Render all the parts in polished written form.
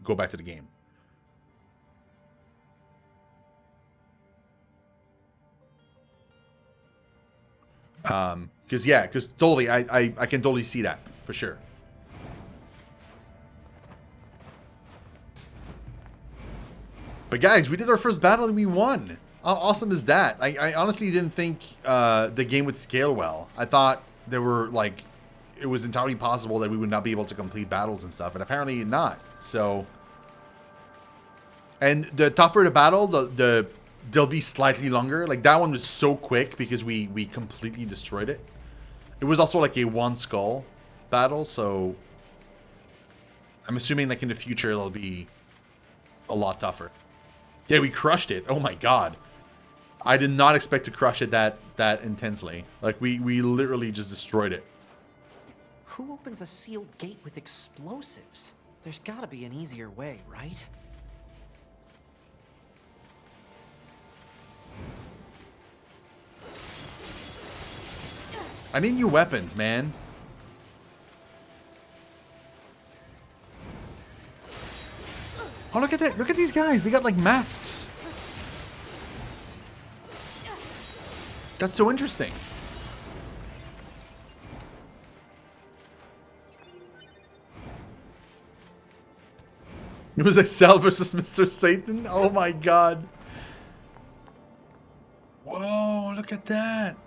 go back to the game. Because totally, I can totally see that for sure. But guys, we did our first battle and we won. How awesome is that? I honestly didn't think the game would scale well. I thought there were like, it was entirely possible that we would not be able to complete battles and stuff, and apparently not. So, and the tougher the battle, they'll be slightly longer. Like that one was so quick because we completely destroyed it. It was also like a one skull battle, so I'm assuming like in the future it'll be a lot tougher. Yeah, we crushed it. Oh my god. I did not expect to crush it that intensely. Like we literally just destroyed it. Who opens a sealed gate with explosives? There's gotta be an easier way, right? I need new weapons, man. Oh, look at that. Look at these guys. They got like masks. That's so interesting. It was Excel versus Mr. Satan. Oh my god. Whoa, look at that.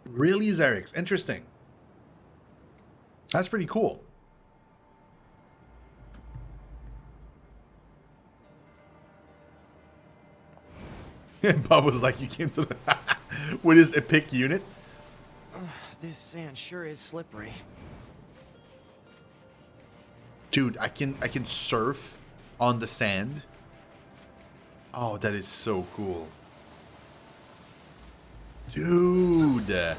Really, Xerix? Interesting. That's pretty cool. And Bob was like, you came to the... with his epic unit? This sand sure is slippery. Dude, I can surf on the sand. Oh, that is so cool. Dude.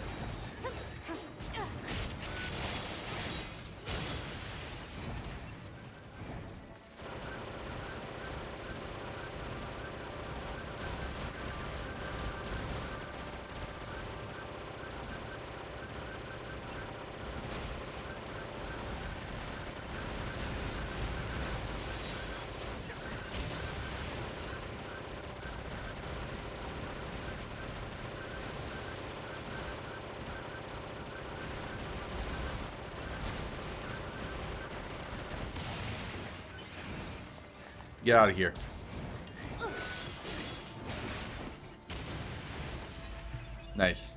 Get out of here. Nice.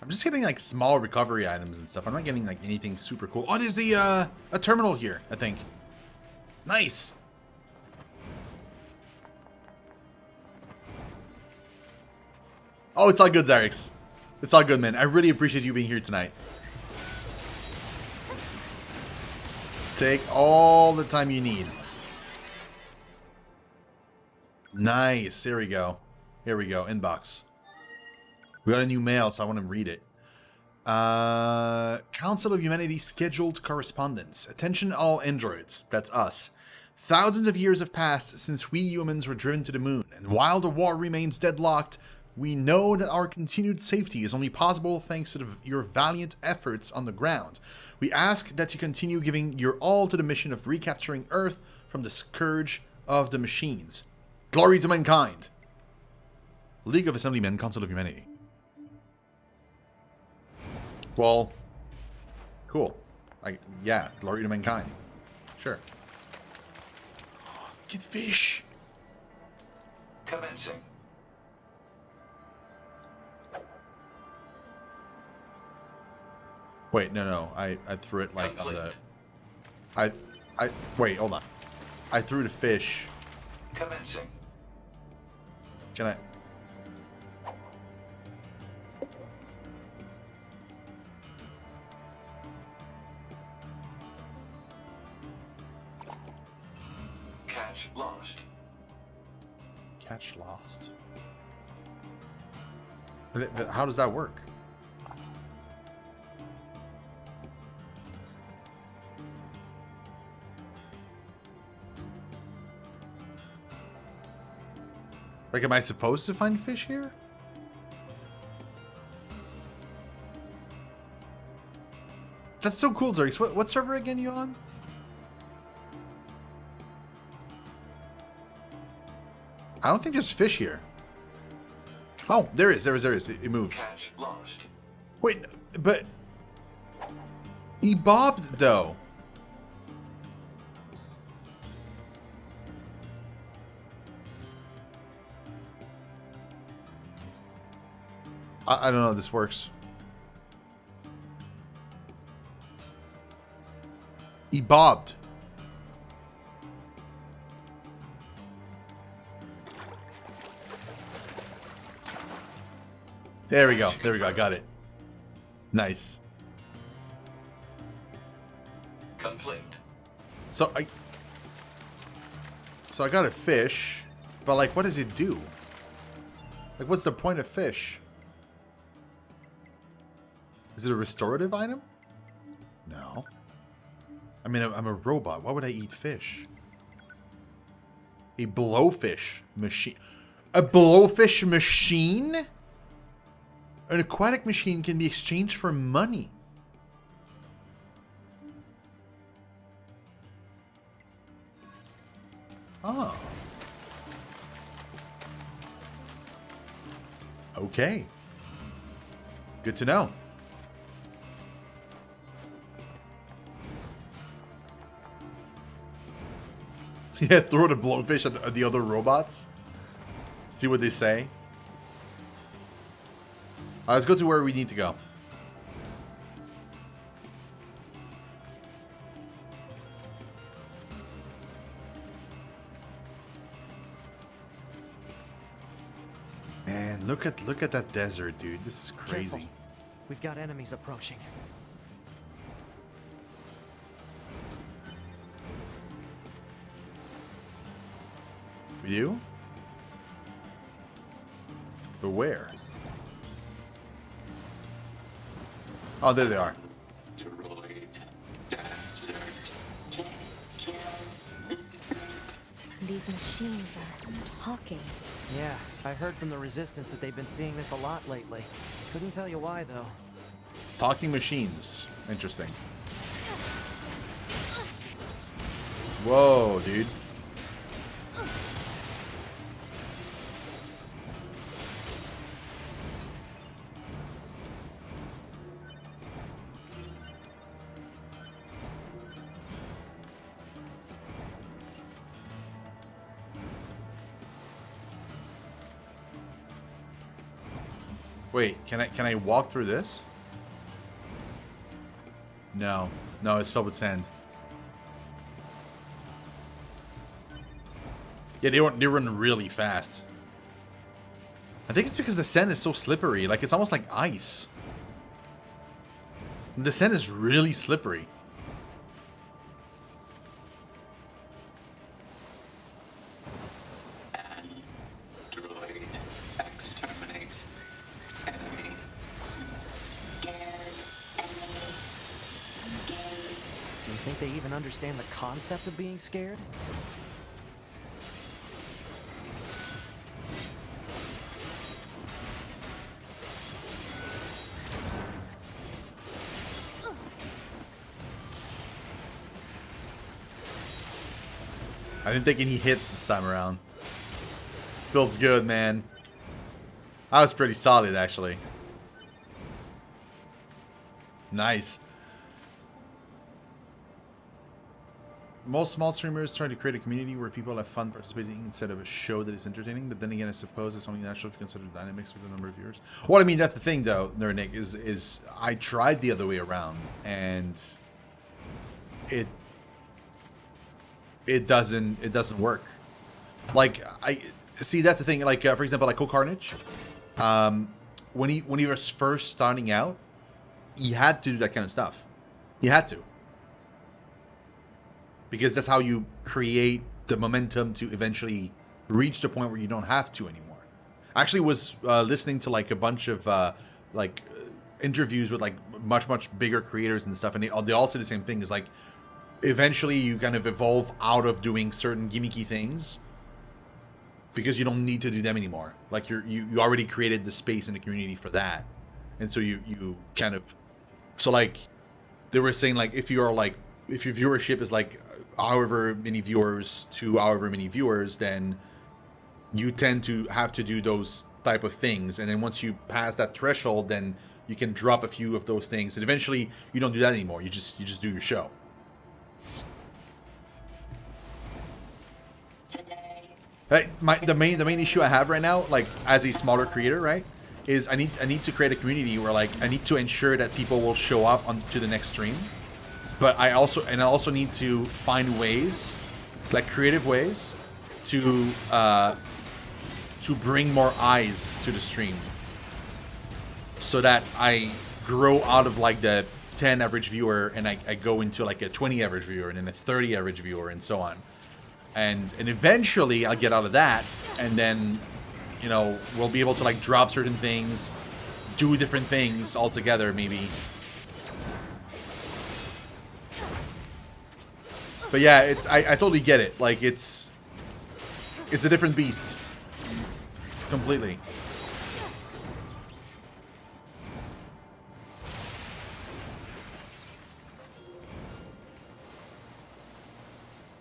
I'm just getting like small recovery items and stuff. I'm not getting like anything super cool. Oh, there's a terminal here, I think. Nice. Oh, it's all good, Xerix. It's all good, man. I really appreciate you being here tonight. Take all the time you need. Nice. Here we go. Here we go. Inbox. We got a new mail, so I want to read it. Council of Humanity scheduled correspondence. Attention all androids. That's us. Thousands of years have passed since we humans were driven to the moon, and while the war remains deadlocked, we know that our continued safety is only possible thanks to your valiant efforts on the ground. We ask that you continue giving your all to the mission of recapturing Earth from the scourge of the machines. Glory to mankind. League of Assemblymen, Council of Humanity. Well, cool. Yeah, glory to mankind. Sure. Get fish. Commencing. Wait, no. I threw it like on the... Wait, hold on. I threw the fish. Commencing. Can I... Catch lost. Catch lost? How does that work? Like, am I supposed to find fish here? That's so cool, Zerix. What server again you on? I don't think there's fish here. Oh, there is. It moved. Catch lost. Wait, but he bobbed though. I don't know how this works. He bobbed. There we go. I got it. Nice. Complete. So I got a fish, but like, what does it do? Like, what's the point of fish? Is it a restorative item? No. I mean, I'm a robot. Why would I eat fish? A blowfish machine. A blowfish machine? An aquatic machine can be exchanged for money. Oh. Okay. Good to know. Yeah, throw the blowfish at the other robots. See what they say. Let's go to where we need to go. Man, look at that desert, dude. This is crazy. Careful. We've got enemies approaching. You? But where? Oh, there they are. These machines are talking. Yeah, I heard from the Resistance that they've been seeing this a lot lately. Couldn't tell you why, though. Talking machines. Interesting. Whoa, dude. Wait, can I walk through this? No. No, it's filled with sand. Yeah, they run really fast. I think it's because the sand is so slippery. Like, it's almost like ice. The sand is really slippery. Do you think they even understand the concept of being scared? I didn't take any hits this time around. Feels good, man. That was pretty solid, actually. Nice. Most small streamers try to create a community where people have fun participating instead of a show that is entertaining. But then again, I suppose it's only natural if you consider dynamics with the number of viewers. Well, I mean, that's the thing, though, Nick, is I tried the other way around, and it doesn't work. Like, I see, that's the thing. Like, for example, like Carnage, when he was first starting out, he had to do that kind of stuff. He had to. Because that's how you create the momentum to eventually reach the point where you don't have to anymore. I actually was listening to like a bunch of interviews with like much bigger creators and stuff, and they all say the same thing. Is like eventually you kind of evolve out of doing certain gimmicky things, because you don't need to do them anymore. Like you already created the space in the community for that, and so you kind of, so like they were saying, like if your viewership is like however many viewers to however many viewers, then you tend to have to do those type of things, and then once you pass that threshold, then you can drop a few of those things, and eventually you don't do that anymore. You just do your show. The main issue I have right now, like as a smaller creator, right, is I need to create a community where like I need to ensure that people will show up to the next stream, but I also need to find ways, like creative ways, to bring more eyes to the stream, so that I grow out of like the 10 average viewer and I go into like a 20 average viewer and then a 30 average viewer and so on. And eventually I'll get out of that, and then, you know, we'll be able to like drop certain things, do different things altogether maybe. But yeah, it's I totally get it. Like it's a different beast. Completely.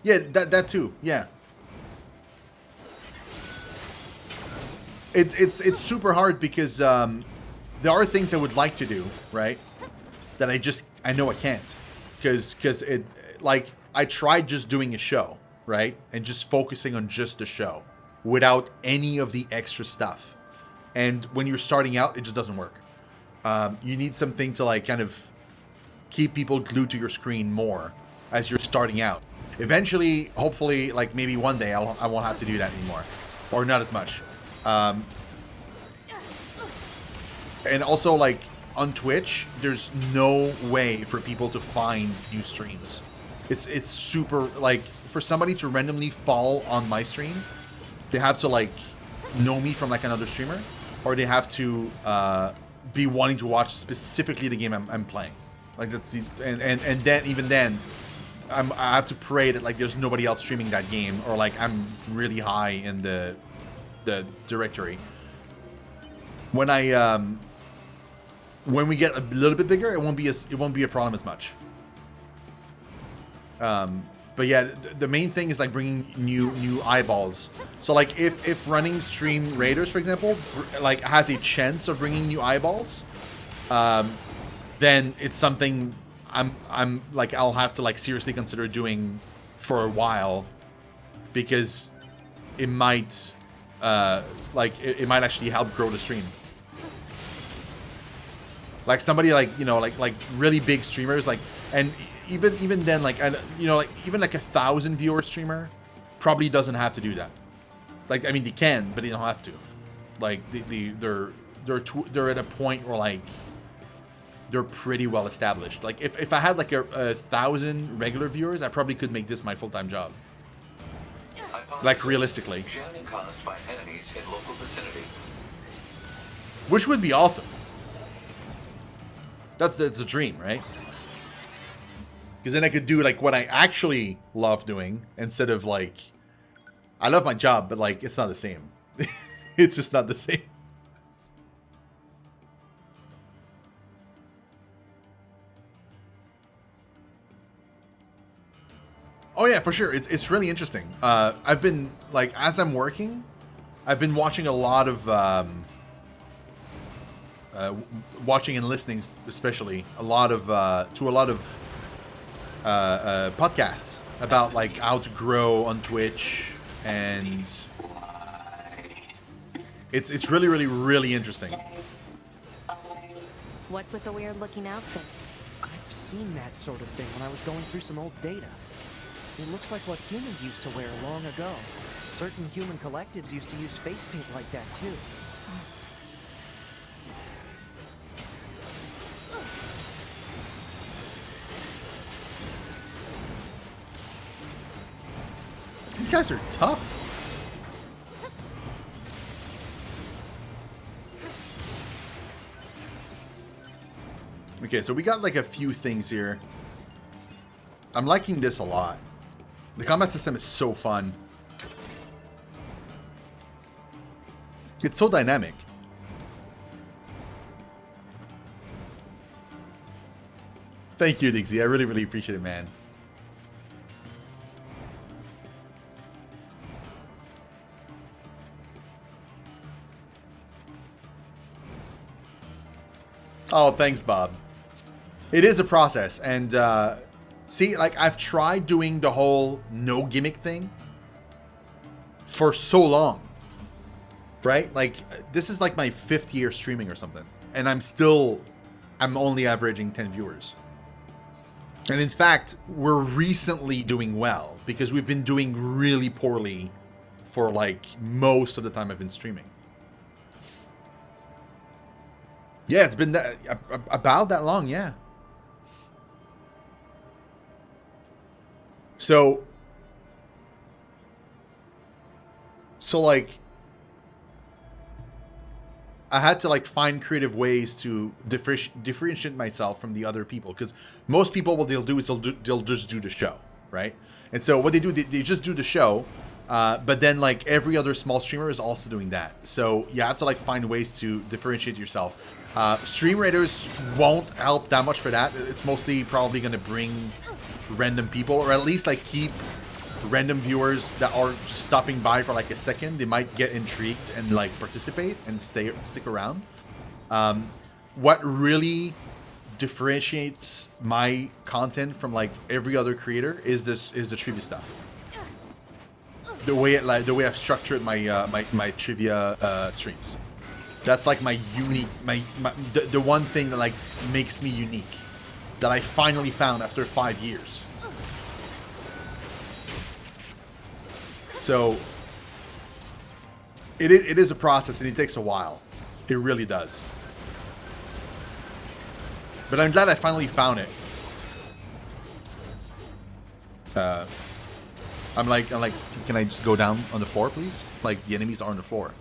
Yeah, that too. Yeah. It's super hard because there are things I would like to do, right? That I know I can't, because it, like, I tried just doing a show, right, and just focusing on just the show without any of the extra stuff. And when you're starting out, it just doesn't work. You need something to like kind of keep people glued to your screen more as you're starting out. Eventually, hopefully, like maybe one day I won't have to do that anymore, or not as much. And also, like on Twitch, there's no way for people to find new streams. It's super, like, for somebody to randomly fall on my stream, they have to like know me from like another streamer, or they have to be wanting to watch specifically the game I'm playing. Like that's the and then even then, I have to pray that like there's nobody else streaming that game, or like I'm really high in the directory. When when we get a little bit bigger, it won't be a problem as much. But yeah, the main thing is like bringing new eyeballs. So like if running stream raiders, for example, like has a chance of bringing new eyeballs, then it's something I'm like I'll have to like seriously consider doing for a while, because it might it might actually help grow the stream. Like somebody like, you know, like really big streamers, like, and even then, like, and you know, like even like 1,000 viewer streamer probably doesn't have to do that. Like, I mean, they can, but they don't have to. Like they're at a point where like they're pretty well established. Like if I had like a 1,000 regular viewers, I probably could make this my full-time job. Like realistically, Jamming caused by enemies in local vicinity. which would be awesome. That's a dream, right? Because then I could do like what I actually love doing, instead of like, I love my job, but like it's not the same. It's just not the same. Oh yeah, for sure. It's really interesting. I've been like, as I'm working, I've been watching a lot of watching and listening, especially a lot of podcasts about like how to grow on Twitch, and it's really interesting. What's with the weird looking outfits? I've seen that sort of thing when I was going through some old data. It looks like what humans used to wear long ago. Certain human collectives used to use face paint like that too. These guys are tough. Okay, so we got like a few things here. I'm liking this a lot. The combat system is so fun. It's so dynamic. Thank you, Dixie. I really, really appreciate it, man. Oh, thanks, Bob. It is a process, and see, like, I've tried doing the whole no gimmick thing for so long, right? Like, this is like my 5th year streaming or something, and I'm only averaging 10 viewers. And in fact, we're recently doing well because we've been doing really poorly for like most of the time I've been streaming. Yeah, it's been about that long, yeah. So like, I had to like find creative ways to differentiate myself from the other people, because most people, what they'll do is they'll just do the show, right? And so what they do, they just do the show, but then like every other small streamer is also doing that. So you have to like find ways to differentiate yourself. Stream raiders won't help that much for that. It's mostly probably going to bring random people, or at least like keep random viewers that are just stopping by for like a second. They might get intrigued and like participate and stick around. What really differentiates my content from like every other creator is the trivia stuff. The way I've structured my trivia streams. That's like my unique, the one thing that like makes me unique, that I finally found after 5 years. So it is a process, and it takes a while. It really does. But I'm glad I finally found it. I'm like, can I just go down on the floor, please? Like, the enemies are on the floor.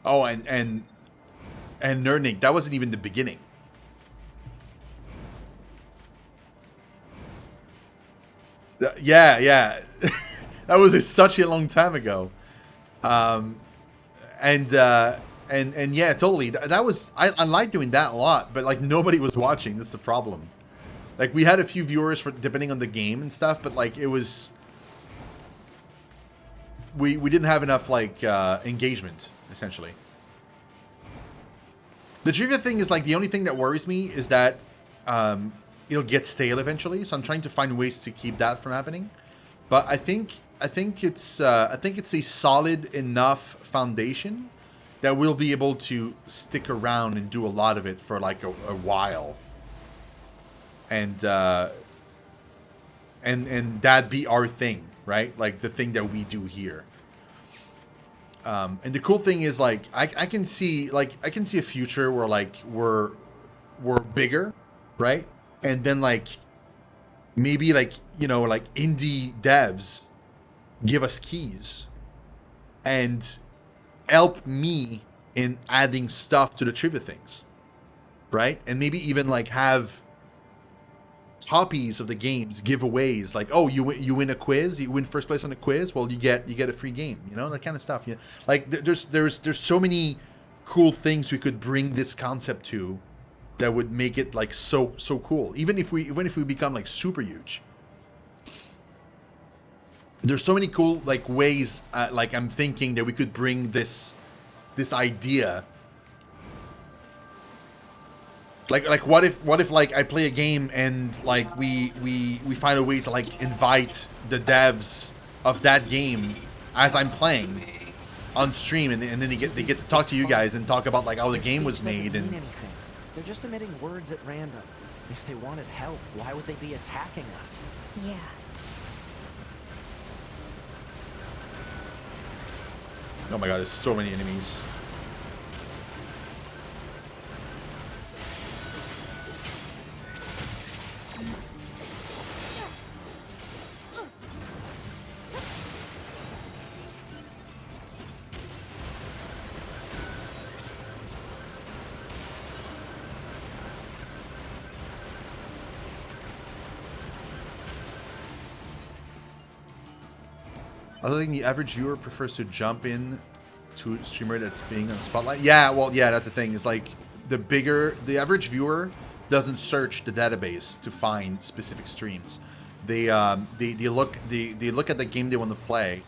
Oh, and NieR, that wasn't even the beginning. Yeah. That was such a long time ago. And yeah, totally. That was, I like doing that a lot, but like nobody was watching. That's the problem. Like, we had a few viewers for depending on the game and stuff, but like it was, we didn't have enough like engagement, essentially. The trivia thing is like, the only thing that worries me is that it'll get stale eventually. So I'm trying to find ways to keep that from happening. But I think it's a solid enough foundation that we'll be able to stick around and do a lot of it for like a while. And that be our thing, right? Like the thing that we do here. And the cool thing is like I can see a future where like we're bigger, right? And then like maybe like, you know, like indie devs give us keys and help me in adding stuff to the trivia things, right? And maybe even like have copies of the games, giveaways, like, oh, you win a quiz, you win first place on a quiz, well, you get a free game, you know, that kind of stuff. Yeah, like there's so many cool things we could bring this concept to that would make it like so cool. Even if we become like super huge, there's so many cool like ways. Like I'm thinking that we could bring this idea. Like what if like I play a game and like we find a way to like invite the devs of that game as I'm playing on stream, and then they get to talk to you guys and talk about like how the game was made. And anything. They're just emitting words at random. If they wanted help, why would they be attacking us? Yeah. oh my god, there's so many enemies. I think the average viewer prefers to jump in to a streamer that's being on the spotlight. Yeah, well, yeah, that's the thing. Is like the average viewer doesn't search the database to find specific streams. They look at the game they want to play,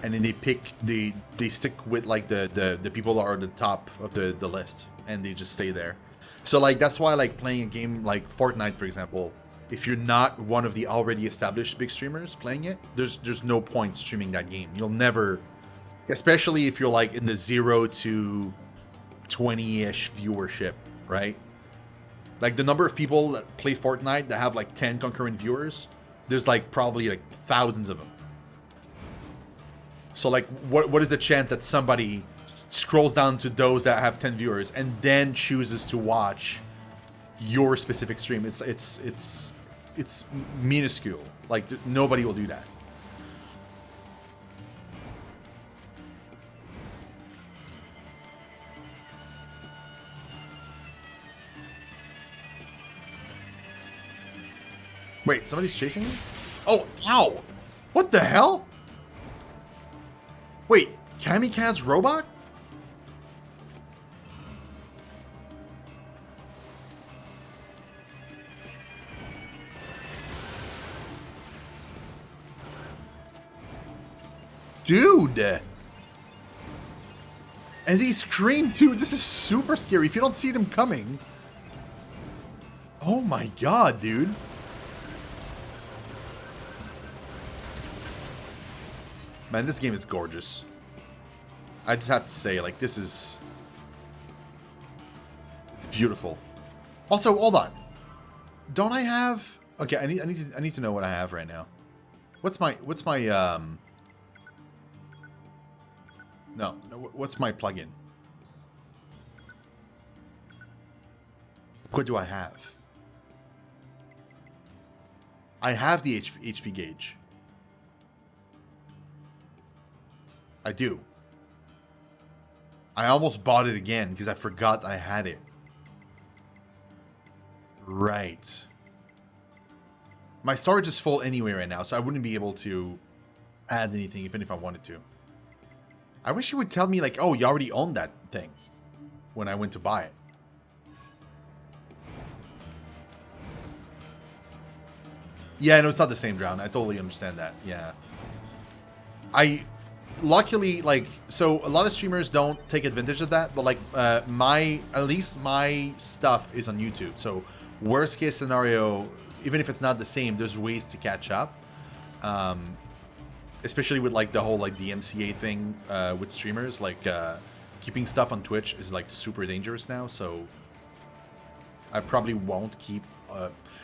and then they stick with like the people that are at the top of the list, and they just stay there. So like that's why like playing a game like Fortnite, for example, if you're not one of the already established big streamers playing it, there's no point streaming that game. You'll never, especially if you're like in the 0 to 20-ish viewership, right? Like the number of people that play Fortnite that have like 10 concurrent viewers, there's like probably like thousands of them. So like what is the chance that somebody scrolls down to those that have 10 viewers and then chooses to watch your specific stream? It's minuscule. Like nobody will do that. Wait, somebody's chasing me? Oh, ow! What the hell? Wait, Kamikaze Robot? Dude! And he screamed too. This is super scary if you don't see them coming. Oh my god, dude. Man, this game is gorgeous. I just have to say, like, this is... It's beautiful. Also, hold on. Don't I have... Okay, I need to know what I have right now. What's my No, what's my plugin? What do I have? I have the HP gauge. I do. I almost bought it again because I forgot I had it. Right. My storage is full anyway right now, so I wouldn't be able to add anything even if I wanted to. I wish you would tell me like, oh, you already own that thing when I went to buy it. Yeah, no, it's not the same, Drown. I totally understand that. Yeah. Luckily, like, so a lot of streamers don't take advantage of that, but like at least my stuff is on YouTube. So worst case scenario, even if it's not the same, there's ways to catch up. Especially with like the whole like the MCA thing with streamers, like keeping stuff on Twitch is like super dangerous now. So I probably won't keep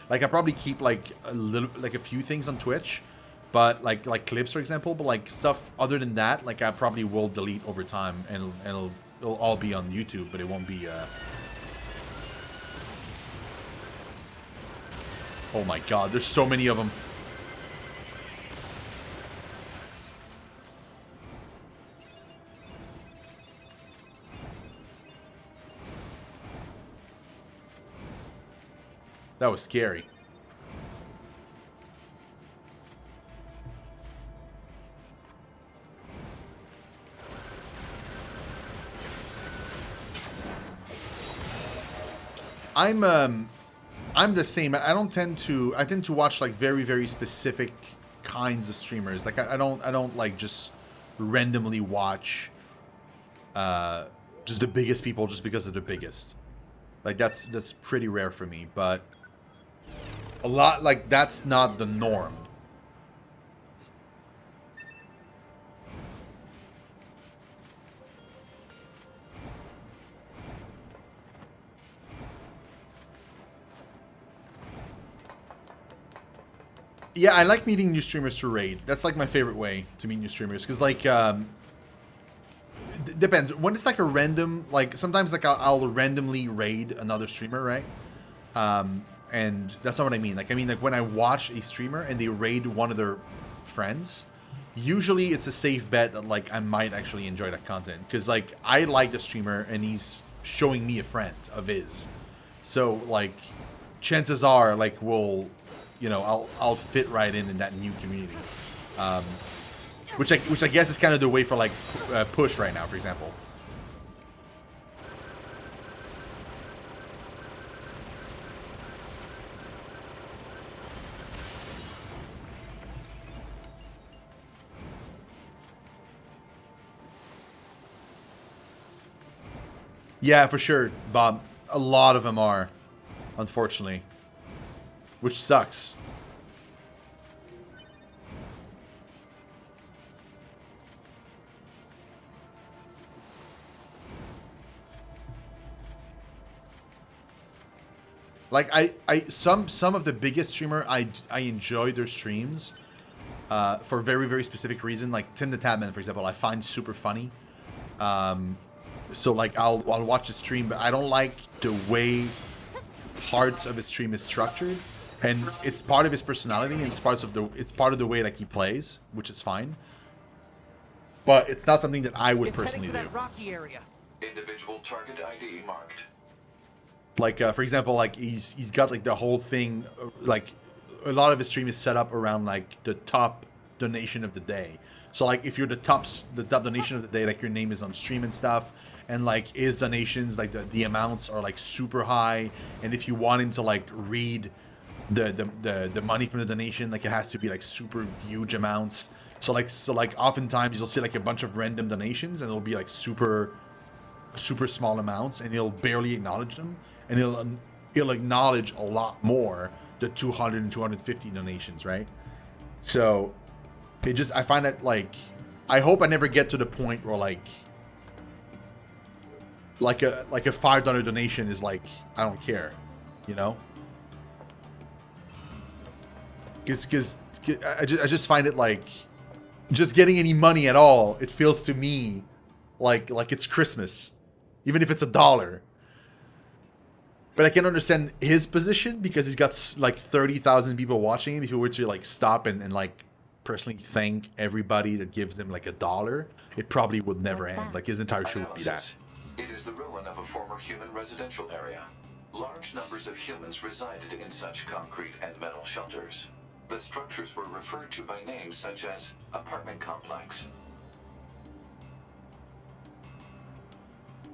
like I probably keep like a few things on Twitch. But like clips, for example, but like stuff other than that, like I probably will delete over time, and it'll all be on YouTube, but it won't be. Oh my God, there's so many of them. That was scary. I'm the same. I tend to watch like very, very specific kinds of streamers. Like I don't like just randomly watch just the biggest people just because they're the biggest. Like that's pretty rare for me, but a lot like that's not the norm. Yeah, I like meeting new streamers through raid. That's like my favorite way to meet new streamers, because like depends. When it's like a random, like sometimes like I'll randomly raid another streamer, right? And that's not what I mean. Like I mean like when I watch a streamer and they raid one of their friends, usually it's a safe bet that like I might actually enjoy that content, because like I like the streamer and he's showing me a friend of his, so like chances are like we'll, you know, I'll fit right in that new community. which I guess is kind of the way for like push right now, for example. Yeah, for sure, Bob. A lot of them are, unfortunately, which sucks. Like some of the biggest streamer I enjoy their streams for a very, very specific reason. Like Tim the Tatman, for example, I find super funny. So like I'll watch the stream, but I don't like the way parts of his stream is structured, and it's part of his personality, and it's part of the way like he plays, which is fine. But it's not something that I would personally do. That rocky area. Individual target ID marked. Like for example, like he's got like the whole thing, like a lot of his stream is set up around like the top donation of the day. So like if you're the top donation of the day, like your name is on stream and stuff, and like his donations, like the amounts are like super high, and if you want him to like read the money from the donation, like it has to be like super huge amounts. So like oftentimes you'll see like a bunch of random donations, and it'll be like super small amounts, and he'll barely acknowledge them, and he'll acknowledge a lot more the 200 and 250 donations, right? So I find that like, I hope I never get to the point where like a $5 donation is like, I don't care, you know? Because I just find it like, just getting any money at all, it feels to me like it's Christmas, even if it's $1. But I can understand his position because he's got like 30,000 people watching him. If he were to like stop and like personally thank everybody that gives him like $1, it probably would never What's end. that? Like his entire show would be that. It is the ruin of a former human residential area. Large numbers of humans resided in such concrete and metal shelters. The structures were referred to by names such as apartment complex.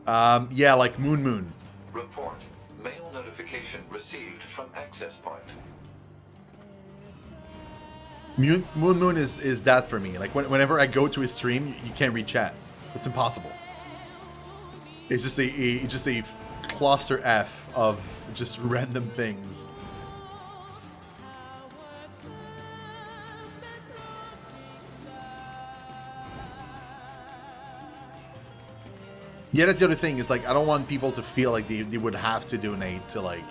Yeah, like Moon. Report. Mail notification received from access point. Moon is that for me. Like whenever I go to his stream, you can't read chat. It's impossible. It's just a cluster F of just random things. Yeah, that's the other thing, is like I don't want people to feel like they would have to donate to like,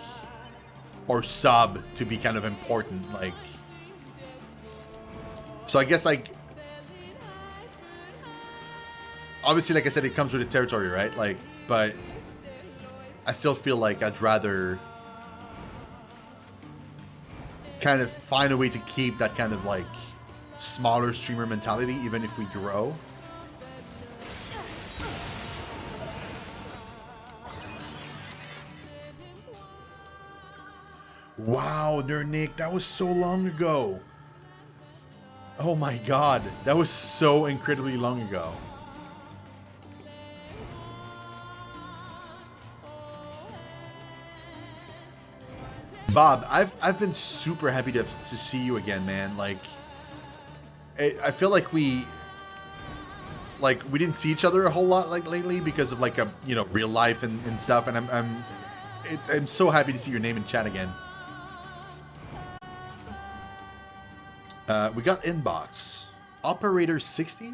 or sub to be kind of important, like. So I guess like, obviously, like I said, it comes with the territory, right? Like, but I still feel like I'd rather kind of find a way to keep that kind of like smaller streamer mentality, even if we grow. Wow, Nick, that was so long ago. Oh my god, that was so incredibly long ago. Bob, I've been super happy to see you again, man. Like, I feel like we didn't see each other a whole lot like lately because of like real life and stuff, and I'm so happy to see your name in chat again. We got inbox. Operator 60?